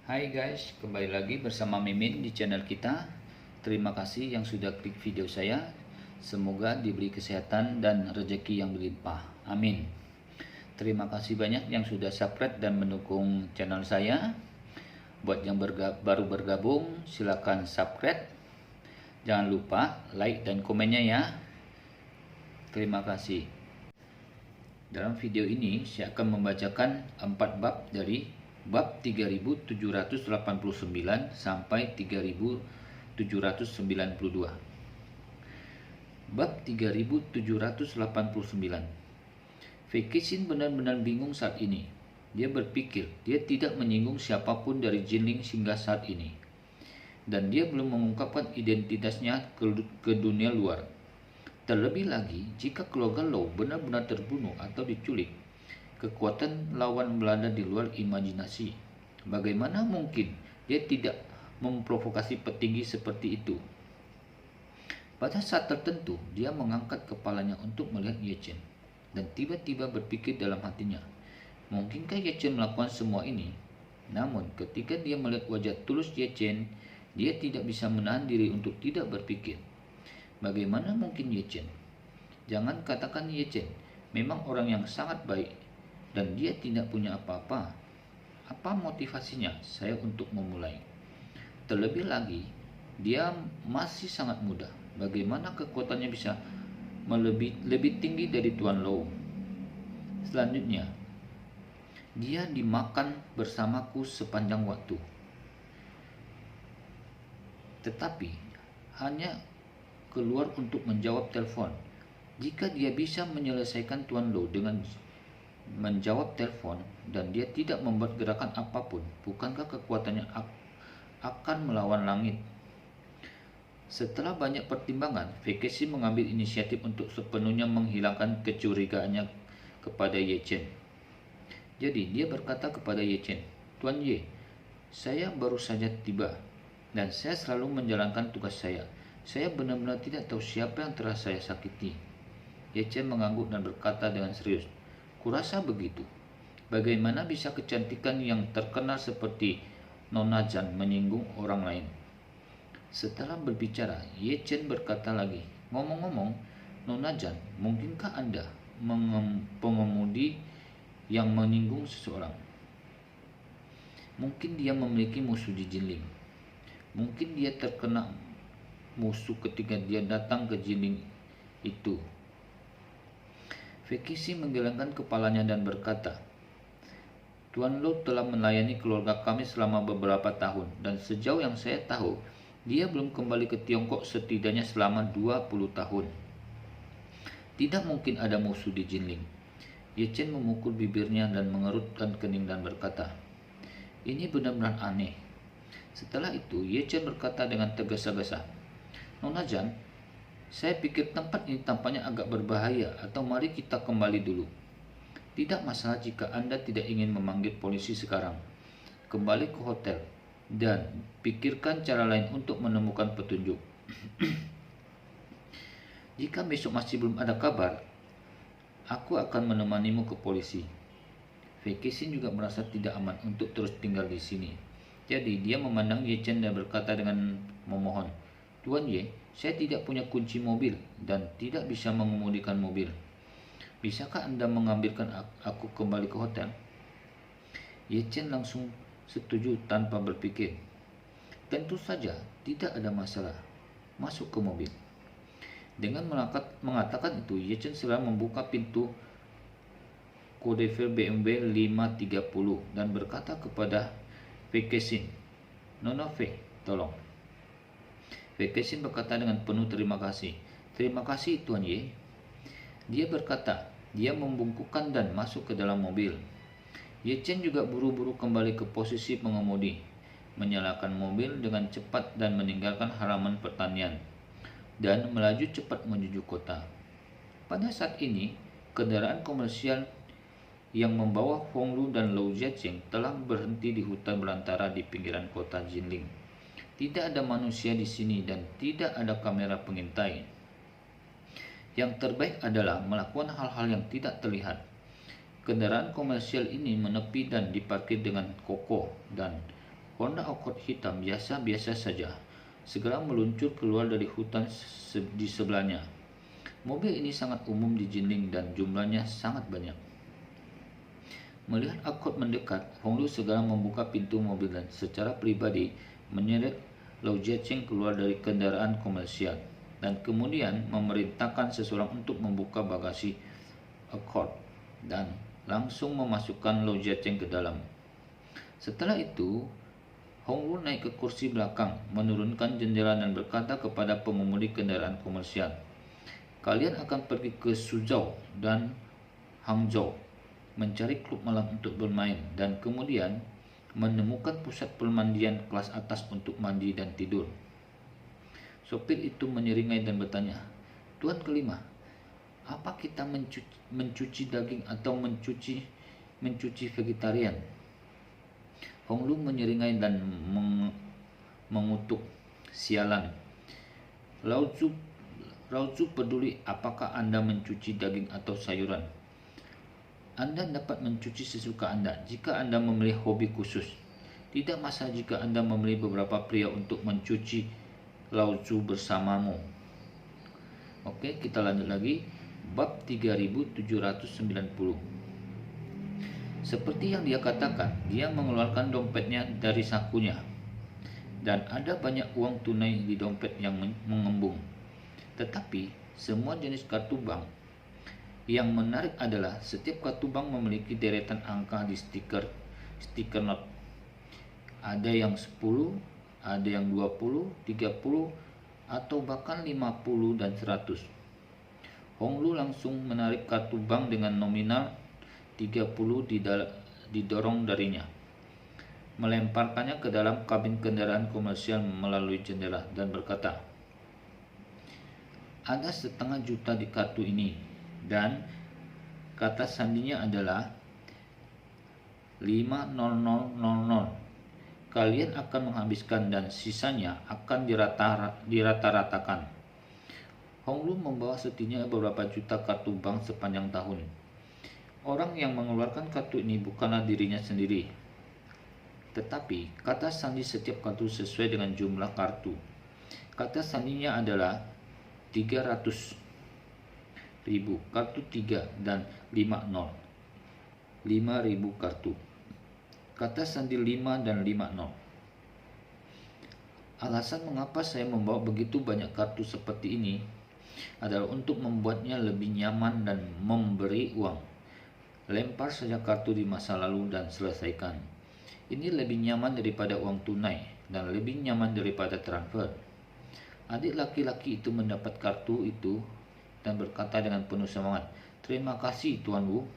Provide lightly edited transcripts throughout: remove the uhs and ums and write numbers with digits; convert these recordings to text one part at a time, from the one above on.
Hai guys, kembali lagi bersama Mimin di channel kita. Terima kasih yang sudah klik video saya. Semoga diberi kesehatan dan rezeki yang berlimpah. Amin. Terima kasih banyak yang sudah subscribe dan mendukung channel saya. Buat yang baru bergabung, silakan subscribe. Jangan lupa like dan komennya ya. Terima kasih. Dalam video ini saya akan membacakan 4 bab dari bab 3789 sampai 3792. Bab 3789. Fekisin benar-benar bingung saat ini. Dia berpikir dia tidak menyinggung siapapun dari Jinling hingga saat ini. Dan dia belum mengungkapkan identitasnya ke dunia luar. Terlebih lagi, jika keluarga Low benar-benar terbunuh atau diculik, kekuatan lawan berada di luar imajinasi. Bagaimana mungkin dia tidak memprovokasi petinggi seperti itu? Pada saat tertentu, dia mengangkat kepalanya untuk melihat Ye Chen dan tiba-tiba berpikir dalam hatinya, mungkinkah Ye Chen melakukan semua ini? Namun, ketika dia melihat wajah tulus Ye Chen, dia tidak bisa menahan diri untuk tidak berpikir, bagaimana mungkin Ye Chen? Jangan katakan Ye Chen memang orang yang sangat baik dan dia tidak punya apa-apa. Apa motivasinya saya untuk memulai? Terlebih lagi, dia masih sangat muda. Bagaimana kekuatannya bisa lebih tinggi dari Tuan Low? Selanjutnya, dia dimakan bersamaku sepanjang waktu. Tetapi hanya keluar untuk menjawab telepon. Jika dia bisa menyelesaikan Tuan Low dengan menjawab telepon dan dia tidak membuat gerakan apapun, bukankah kekuatannya akan melawan langit? Setelah banyak pertimbangan, Fekeshi mengambil inisiatif untuk sepenuhnya menghilangkan kecurigaannya kepada Ye Chen. Jadi dia berkata kepada Ye Chen, "Tuan Ye, saya baru saja tiba dan saya selalu menjalankan tugas saya. Saya benar-benar tidak tahu siapa yang telah saya sakiti." Ye Chen mengangguk dan berkata dengan serius, "Kurasa begitu. Bagaimana bisa kecantikan yang terkenal seperti Nona Jan menyinggung orang lain?" Setelah berbicara, Ye Chen berkata lagi, "Ngomong-ngomong, Nona Jan, mungkinkah Anda pengemudi yang menyinggung seseorang? Mungkin dia memiliki musuh di Jinling. Mungkin dia terkena musuh ketika dia datang ke Jinling itu." Fekishi menggelengkan kepalanya dan berkata, "Tuan Lo telah melayani keluarga kami selama beberapa tahun dan sejauh yang saya tahu, dia belum kembali ke Tiongkok setidaknya selama 20 tahun. Tidak mungkin ada musuh di Jinling." Ye Chen memukul bibirnya dan mengerutkan kening dan berkata, "Ini benar-benar aneh." Setelah itu, Ye Chen berkata dengan tergesa-gesa, "Nona Jan, saya pikir tempat ini tampaknya agak berbahaya, atau mari kita kembali dulu. Tidak masalah jika Anda tidak ingin memanggil polisi sekarang. Kembali ke hotel dan pikirkan cara lain untuk menemukan petunjuk. Jika besok masih belum ada kabar, aku akan menemanimu ke polisi." Fekesin juga merasa tidak aman untuk terus tinggal di sini. Jadi dia memandang Ye Chen dan berkata dengan memohon, "Tuan Ye, saya tidak punya kunci mobil dan tidak bisa mengemudikan mobil. Bisakah Anda mengambilkan aku kembali ke hotel?" Ye Chen langsung setuju tanpa berpikir. "Tentu saja, tidak ada masalah. Masuk ke mobil." Dengan mengatakan itu, Ye Chen segera membuka pintu kode BMW 530 dan berkata kepada Fekesin, "Nona Fe, tolong." Fekesin berkata dengan penuh terima kasih. "Terima kasih, Tuan Ye." Dia berkata, dia membungkukkan dan masuk ke dalam mobil. Ye Chen juga buru-buru kembali ke posisi pengemudi, menyalakan mobil dengan cepat dan meninggalkan halaman pertanian, dan melaju cepat menuju kota. Pada saat ini, kendaraan komersial yang membawa Hong Lu dan Lou Jiaqing telah berhenti di hutan belantara di pinggiran kota Jinling. Tidak ada manusia di sini dan tidak ada kamera pengintai. Yang terbaik adalah melakukan hal-hal yang tidak terlihat. Kendaraan komersial ini menepi dan diparkir dengan kokoh dan Honda Accord hitam biasa-biasa saja segera meluncur keluar dari hutan di sebelahnya. Mobil ini sangat umum di Jining dan jumlahnya sangat banyak. Melihat Accord mendekat, Hong Lu segera membuka pintu mobil dan secara pribadi menyeret Lau Jiacheng keluar dari kendaraan komersial dan kemudian memerintahkan seseorang untuk membuka bagasi Accord dan langsung memasukkan Lau Jiacheng ke dalam. Setelah itu, Hong Lu naik ke kursi belakang, menurunkan jendela dan berkata kepada pengemudi kendaraan komersial, "Kalian akan pergi ke Suzhou dan Hangzhou mencari klub malam untuk bermain dan kemudian menemukan pusat permandian kelas atas untuk mandi dan tidur." Sopir itu menyeringai dan bertanya, "Tuan kelima, apa kita mencuci daging atau mencuci vegetarian?" Hong Lu menyeringai dan mengutuk, "Sialan. Lao Zu peduli apakah Anda mencuci daging atau sayuran. Anda dapat mencuci sesuka Anda jika Anda memilih hobi khusus. Tidak masalah jika Anda memilih beberapa pria untuk mencuci Lao Zu bersamamu." Oke, kita lanjut lagi. Bab 3790. Seperti yang dia katakan, dia mengeluarkan dompetnya dari sakunya dan ada banyak uang tunai di dompet yang mengembung. Tetapi semua jenis kartu bank. Yang menarik adalah setiap kartu bank memiliki deretan angka di stiker note. Ada yang 10, ada yang 20, 30, atau bahkan 50 dan 100. Hong Lu langsung menarik kartu bank dengan nominal 30 didorong darinya, melemparkannya ke dalam kabin kendaraan komersial melalui jendela dan berkata, "Ada 1,5 juta di kartu ini dan kata sandinya adalah 50000. Kalian akan menghabiskan dan sisanya akan dirata-ratakan." Hong Lu membawa setidaknya beberapa juta kartu bank sepanjang tahun. Orang yang mengeluarkan kartu ini bukanlah dirinya sendiri, tetapi kata sandi setiap kartu sesuai dengan jumlah kartu. Kata sandinya adalah 300.000 kartu 3 dan 50. 5.000 kartu. Kata sandi 5 dan 50. Alasan mengapa saya membawa begitu banyak kartu seperti ini adalah untuk membuatnya lebih nyaman dan memberi uang. Lempar saja kartu di masa lalu dan selesaikan. Ini lebih nyaman daripada uang tunai dan lebih nyaman daripada transfer. Adik laki-laki itu mendapat kartu itu dan berkata dengan penuh semangat, "Terima kasih Tuan Wu."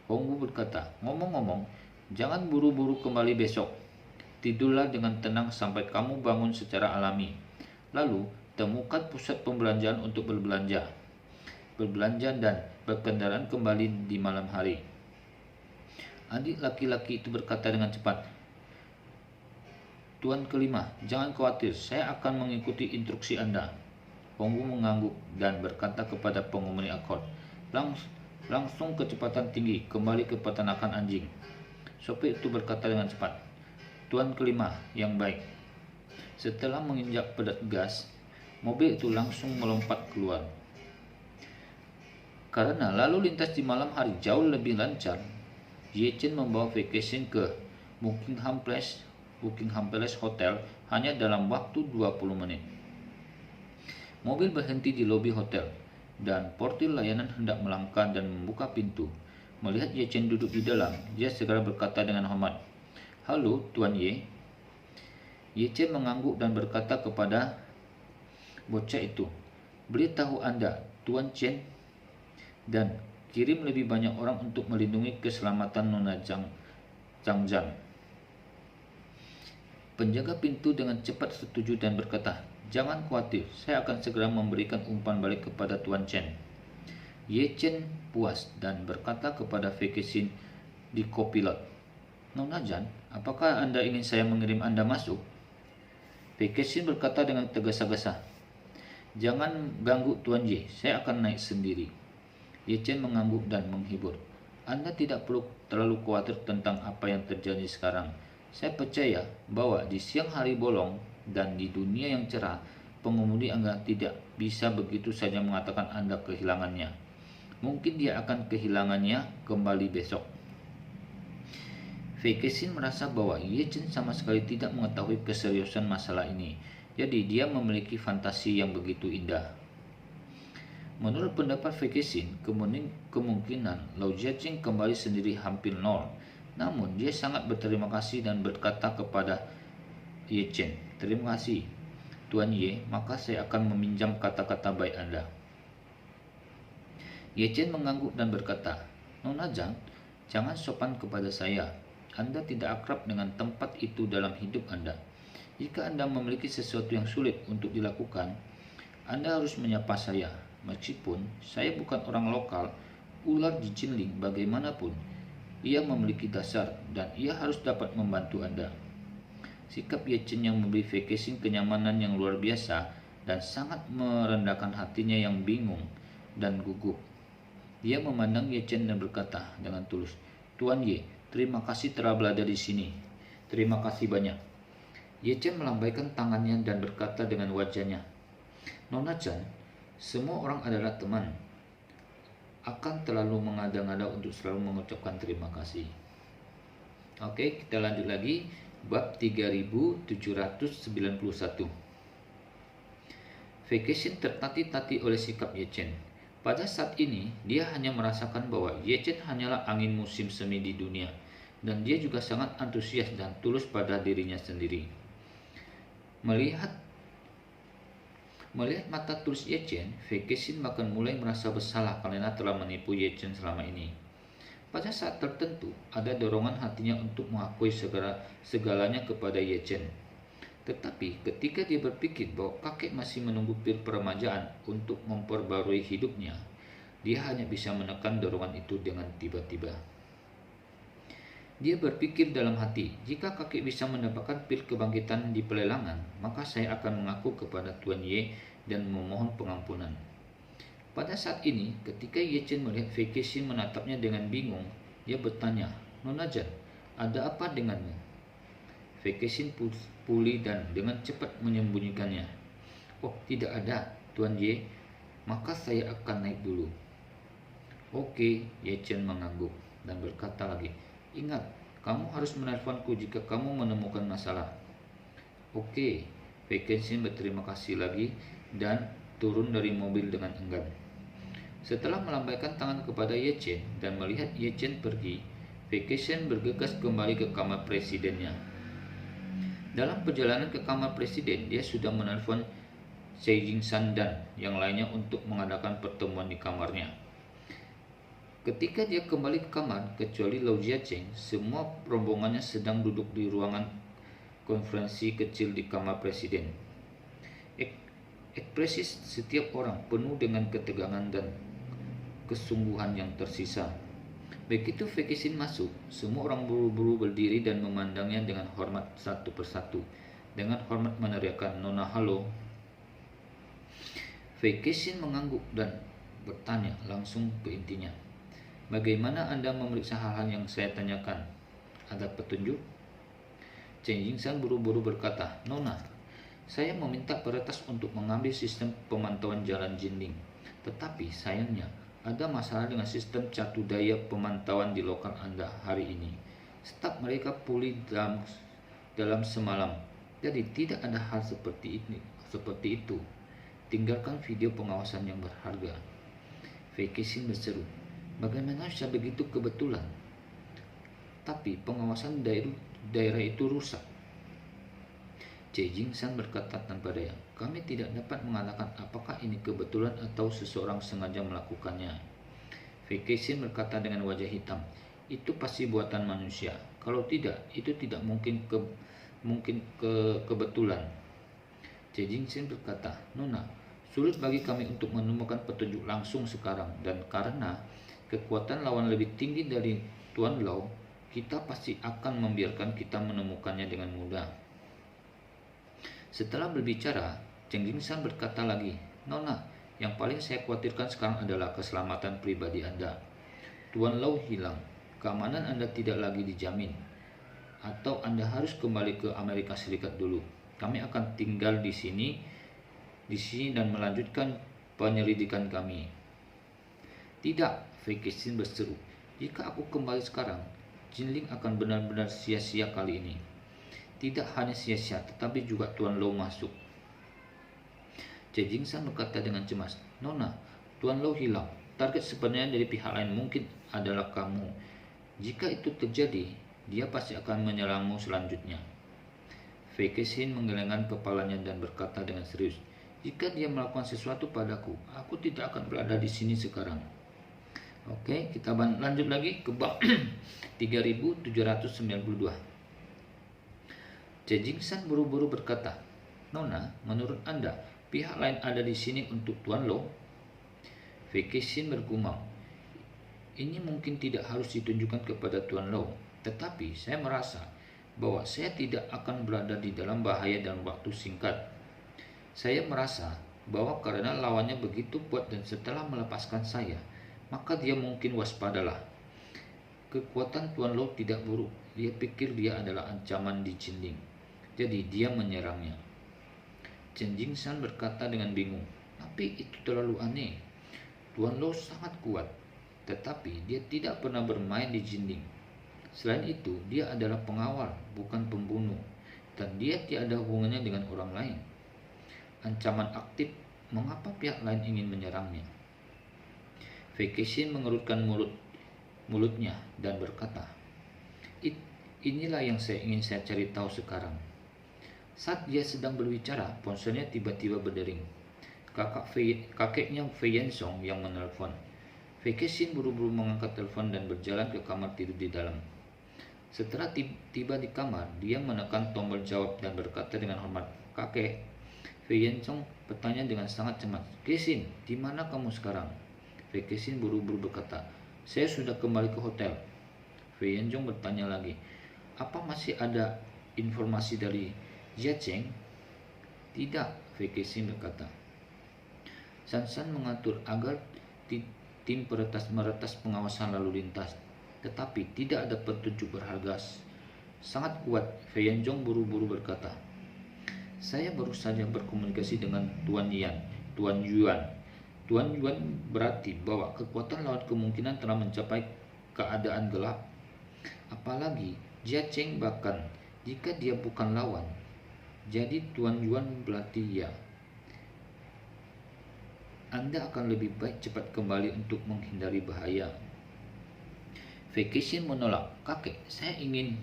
Hong Wu berkata, "Ngomong-ngomong, jangan buru-buru kembali besok. Tidurlah dengan tenang sampai kamu bangun secara alami. Lalu temukan pusat pembelanjaan untuk berbelanja dan berkendaraan kembali di malam hari." Adik laki-laki itu berkata dengan cepat, "Tuan kelima, jangan khawatir, saya akan mengikuti instruksi Anda." Hong Wu mengangguk dan berkata kepada pengemudi Accord, "Langsung kecepatan tinggi, kembali ke peternakan anjing." Sopir itu berkata dengan cepat, "Tuan kelima, yang baik." Setelah menginjak pedal gas, mobil itu langsung melompat keluar. Karena lalu lintas di malam hari jauh lebih lancar, Ye Chen membawa Vacation ke Buckingham Palace Hotel hanya dalam waktu 20 menit. Mobil berhenti di lobi hotel dan portir layanan hendak melangkah dan membuka pintu. Melihat Ye Chen duduk di dalam, dia segera berkata dengan hormat, "Halo, Tuan Ye." Ye Chen mengangguk dan berkata kepada bocah itu, "Beritahu Anda, Tuan Chen, dan kirim lebih banyak orang untuk melindungi keselamatan Nona Zhang Zhan." Penjaga pintu dengan cepat setuju dan berkata, "Jangan khawatir, saya akan segera memberikan umpan balik kepada Tuan Chen." Ye Chen puas dan berkata kepada Vacation di kopilot, "Nona Zhan, apakah Anda ingin saya mengirim Anda masuk?" Vacation berkata dengan tergesa-gesa, "Jangan ganggu Tuan Ye, saya akan naik sendiri." Ye Chen mengangguk dan menghibur, "Anda tidak perlu terlalu khawatir tentang apa yang terjadi sekarang. Saya percaya bahwa di siang hari bolong dan di dunia yang cerah, pengemudi Anda tidak bisa begitu saja mengatakan Anda kehilangannya. Mungkin dia akan kehilangannya kembali besok. Vekesin merasa bahwa Ye Chen sama sekali tidak mengetahui keseriusan masalah ini. Jadi dia memiliki fantasi yang begitu indah. Menurut pendapat Vekesin, kemungkinan Lau Jiaqing kembali sendiri hampir nol. Namun dia sangat berterima kasih dan berkata kepada Ye Chen, "Terima kasih, Tuan Ye, maka saya akan meminjam kata-kata baik Anda." Ye Chen mengangguk dan berkata, "Nona Zhang, jangan sopan kepada saya. Anda tidak akrab dengan tempat itu dalam hidup Anda. Jika Anda memiliki sesuatu yang sulit untuk dilakukan, Anda harus menyapa saya. Meskipun saya bukan orang lokal, ular di Jinling bagaimanapun, ia memiliki dasar dan ia harus dapat membantu Anda." Sikap Ye Chen yang memberi Vekesin kenyamanan yang luar biasa dan sangat merendahkan hatinya yang bingung dan gugup. Dia memandang Ye Chen dan berkata dengan tulus, "Tuan Ye, terima kasih telah berada di sini. Terima kasih banyak." Ye Chen melambaikan tangannya dan berkata dengan wajahnya, "Nona Chan, semua orang adalah teman. Akan terlalu mengada-ngada untuk selalu mengucapkan terima kasih." Oke, kita lanjut lagi. Bab 3791. Vekesin tertati-tati oleh sikap Ye Chen. Pada saat ini, dia hanya merasakan bahwa Ye Chen hanyalah angin musim semi di dunia, dan dia juga sangat antusias dan tulus pada dirinya sendiri. Melihat mata tulus Ye Chen, Vekesin bahkan mulai merasa bersalah karena telah menipu Ye Chen selama ini. Pada saat tertentu, ada dorongan hatinya untuk mengakui segalanya kepada Ye Chen. Tetapi ketika dia berpikir bahwa kakek masih menunggu pil peremajaan untuk memperbarui hidupnya, dia hanya bisa menekan dorongan itu dengan tiba-tiba. Dia berpikir dalam hati, jika kakek bisa mendapatkan pil kebangkitan di pelelangan, maka saya akan mengaku kepada Tuan Ye dan memohon pengampunan. Pada saat ini, ketika Ye Chen melihat Vekesin menatapnya dengan bingung, dia bertanya, "Nona Zhang, ada apa denganmu?" Vekesin pulih dan dengan cepat menyembunyikannya. "Oh, tidak ada, Tuan Ye. Maka saya akan naik dulu." "Oke," Ye Chen mengangguk dan berkata lagi, "Ingat, kamu harus menelponku jika kamu menemukan masalah." "Oke," Vekesin berterima kasih lagi dan turun dari mobil dengan enggan. Setelah melambaikan tangan kepada Ye Chen dan melihat Ye Chen pergi, Vekesin bergegas kembali ke kamar presidennya. Dalam perjalanan ke kamar presiden, dia sudah menelpon Cai Jingsan dan yang lainnya untuk mengadakan pertemuan di kamarnya. Ketika dia kembali ke kamar, kecuali Lau Jiaqing, semua rombongannya sedang duduk di ruangan konferensi kecil di kamar presiden. Ekspresi setiap orang penuh dengan ketegangan dan kesungguhan yang tersisa. Begitu Vekesin masuk, semua orang buru-buru berdiri dan memandangnya dengan hormat satu persatu. Dengan hormat meneriakkan, "Nona halo." Vekesin mengangguk dan bertanya langsung ke intinya, "Bagaimana Anda memeriksa hal-hal yang saya tanyakan? Ada petunjuk?" Chen Jingsan buru-buru berkata, "Nona, saya meminta peretas untuk mengambil sistem pemantauan jalan Jinling. Tetapi sayangnya, ada masalah dengan sistem catu daya pemantauan di lokal Anda hari ini. Staf mereka pulih dalam semalam. Jadi tidak ada hal seperti itu. Tinggalkan video pengawasan yang berharga." Vekesin berseru, "Bagaimana bisa begitu kebetulan? Tapi pengawasan daerah itu rusak." Cai Jingsan berkata tanpa daya, "Kami tidak dapat mengatakan apakah ini kebetulan atau seseorang sengaja melakukannya." Vekesin berkata dengan wajah hitam, "Itu pasti buatan manusia. Kalau tidak, itu tidak mungkin kebetulan." Cai Jingsan berkata, "Nona, sulit bagi kami untuk menemukan petunjuk langsung sekarang, dan karena kekuatan lawan lebih tinggi dari Tuan Lau, kita pasti akan membiarkan kita menemukannya dengan mudah." Setelah berbicara, Chen Jingsan berkata lagi, "Nona, yang paling saya khawatirkan sekarang adalah keselamatan pribadi Anda. Tuan Lau hilang, keamanan Anda tidak lagi dijamin. atau Anda harus kembali ke Amerika Serikat dulu. Kami akan tinggal di sini dan melanjutkan penyelidikan kami." "Tidak," Fei berseru. "Jika aku kembali sekarang, Jinling akan benar-benar sia-sia kali ini. Tidak hanya sia-sia, tetapi juga Tuan Lo masuk." Jingsan berkata dengan cemas, "Nona, Tuan Lo hilang. Target sebenarnya dari pihak lain mungkin adalah kamu. Jika itu terjadi, dia pasti akan menyerangmu selanjutnya." Fei Kexin menggelengkan kepalanya dan berkata dengan serius, "Jika dia melakukan sesuatu padaku, aku tidak akan berada di sini sekarang." Oke, kita lanjut lagi ke bab 3792. Jingsan buru-buru berkata, "Nona, menurut Anda, pihak lain ada di sini untuk Tuan Lo?" Fei Kexin bergumam, "Ini mungkin tidak harus ditunjukkan kepada Tuan Lo, tetapi saya merasa bahwa saya tidak akan berada di dalam bahaya dalam waktu singkat. Saya merasa bahwa karena lawannya begitu kuat dan setelah melepaskan saya, maka dia mungkin waspadalah. Kekuatan Tuan Lo tidak buruk. Dia pikir dia adalah ancaman di Jinling, jadi dia menyerangnya." Chen Jingsan berkata dengan bingung, "Tapi itu terlalu aneh. Tuan Lo sangat kuat, tetapi dia tidak pernah bermain di Jinling. Selain itu, dia adalah pengawal, bukan pembunuh, dan dia tiada hubungannya dengan orang lain. Ancaman aktif, mengapa pihak lain ingin menyerangnya?" Fei Kexin mengerutkan mulutnya dan berkata, "Inilah yang ingin saya cari tahu sekarang." Saat dia sedang berbicara, ponselnya tiba-tiba berdering. Kakeknya Fei Yensong yang menelpon. Fei Kexin buru-buru mengangkat telepon dan berjalan ke kamar tidur di dalam. Setelah tiba di kamar, dia menekan tombol jawab dan berkata dengan hormat, "Kakek." Fei Yensong bertanya dengan sangat cemas, "Kexin, di mana kamu sekarang?" Fei Kexin buru-buru berkata, "Saya sudah kembali ke hotel." Fei Yensong bertanya lagi, "Apa masih ada informasi dari Jia Cheng?" "Tidak," Fei Kexin berkata. San mengatur agar tim meretas pengawasan lalu lintas, tetapi tidak ada petunjuk berharga sangat kuat. Fei Yensong buru-buru berkata, "Saya baru saja berkomunikasi dengan Tuan Yuan. Tuan Yuan berarti bahwa kekuatan lawan kemungkinan telah mencapai keadaan gelap. Apalagi Jia Cheng, bahkan jika dia bukan lawan, jadi Tuan Yuan berarti ya. Anda akan lebih baik cepat kembali untuk menghindari bahaya." Fei Kexin menolak, "Kakek, saya ingin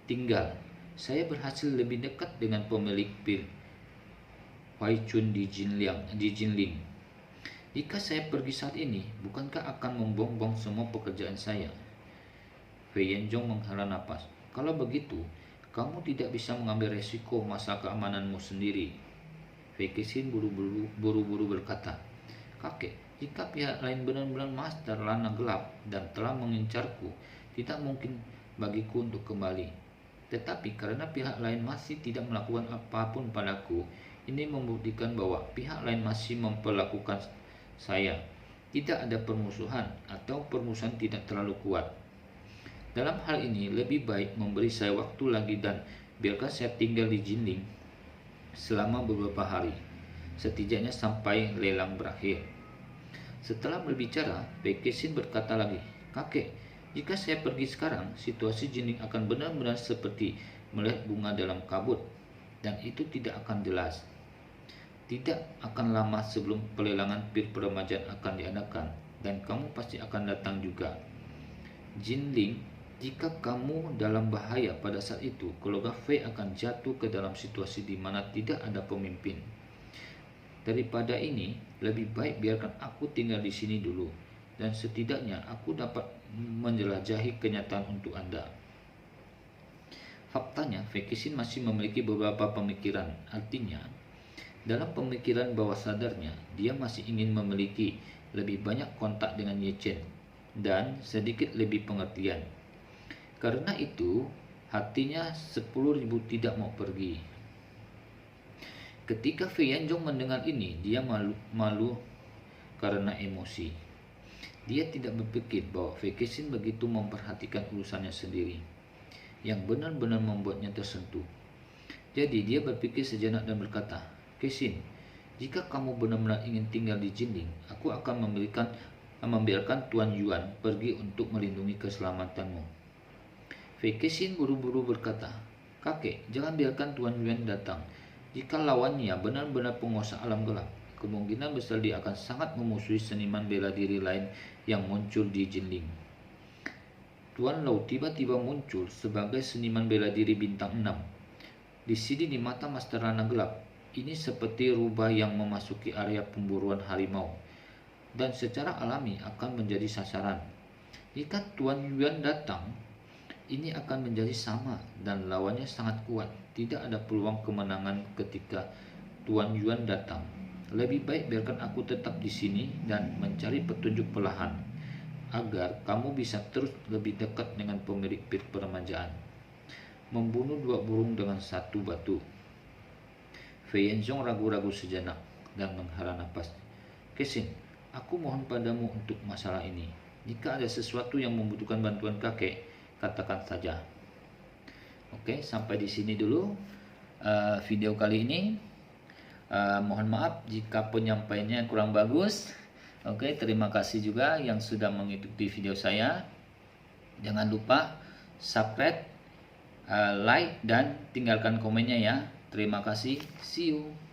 tinggal. Saya berhasil lebih dekat dengan pemilik pil Huai Chun di Jinling. Jika saya pergi saat ini, bukankah akan membuang-buang semua pekerjaan saya?" Fei Yensong menghela napas. "Kalau begitu, kamu tidak bisa mengambil resiko masalah keamananmu sendiri." Fei Kexin buru-buru berkata, "Kakek, jika pihak lain benar-benar master lana gelap dan telah mengincarku, tidak mungkin bagiku untuk kembali. Tetapi karena pihak lain masih tidak melakukan apapun padaku, ini membuktikan bahwa pihak lain masih memperlakukan saya. Tidak ada permusuhan atau permusuhan tidak terlalu kuat. Dalam hal ini, lebih baik memberi saya waktu lagi dan biarkan saya tinggal di Jinling selama beberapa hari, setidaknya sampai lelang berakhir." Setelah berbicara, Fei Kexin berkata lagi, "Kakek, jika saya pergi sekarang, situasi Jinling akan benar-benar seperti melihat bunga dalam kabut, dan itu tidak akan jelas. Tidak akan lama sebelum pelelangan pir peremajaan akan diadakan, dan kamu pasti akan datang juga. Jinling, jika kamu dalam bahaya pada saat itu, keluarga Fei akan jatuh ke dalam situasi di mana tidak ada pemimpin. Daripada ini, lebih baik biarkan aku tinggal di sini dulu, dan setidaknya aku dapat menjelajahi kenyataan untuk Anda." Faktanya, Fei Kexin masih memiliki beberapa pemikiran. Artinya, dalam pemikiran bawah sadarnya, dia masih ingin memiliki lebih banyak kontak dengan Ye Chen dan sedikit lebih pengertian. Karena itu, hatinya 10.000 tidak mau pergi. Ketika Fei Yensong mendengar ini, dia malu karena emosi. Dia tidak berpikir bahwa Fei Kexin begitu memperhatikan urusannya sendiri. yang benar-benar membuatnya tersentuh. Jadi dia berpikir sejenak dan berkata, "Kesin, jika kamu benar-benar ingin tinggal di Jinling, aku akan membiarkan Tuan Yuan pergi untuk melindungi keselamatanmu." Fei Kexin buru-buru berkata, "Kakek, jangan biarkan Tuan Yuan datang. Jika lawannya benar-benar penguasa alam gelap, kemungkinan besar dia akan sangat memusuhi seniman bela diri lain yang muncul di Jinling." Tuan Lau tiba-tiba muncul sebagai seniman bela diri bintang 6. Di sini di mata Master Lana Gelap, ini seperti rubah yang memasuki area pemburuan harimau dan secara alami akan menjadi sasaran. Jika Tuan Yuan datang, ini akan menjadi sama dan lawannya sangat kuat. Tidak ada peluang kemenangan ketika Tuan Yuan datang. Lebih baik biarkan aku tetap di sini dan mencari petunjuk perlahan agar kamu bisa terus lebih dekat dengan pemilik pir peremajaan. Membunuh 2 burung dengan 1 batu. Fei Yanzong ragu-ragu sejenak dan menghela napas. "Kexin, aku mohon padamu untuk masalah ini. Jika ada sesuatu yang membutuhkan bantuan kakek, katakan saja." Oke, sampai di sini dulu video kali ini. Mohon maaf jika penyampaiannya kurang bagus. Oke, terima kasih juga yang sudah mengikuti video saya. Jangan lupa subscribe, like, dan tinggalkan komennya ya. Terima kasih. See you.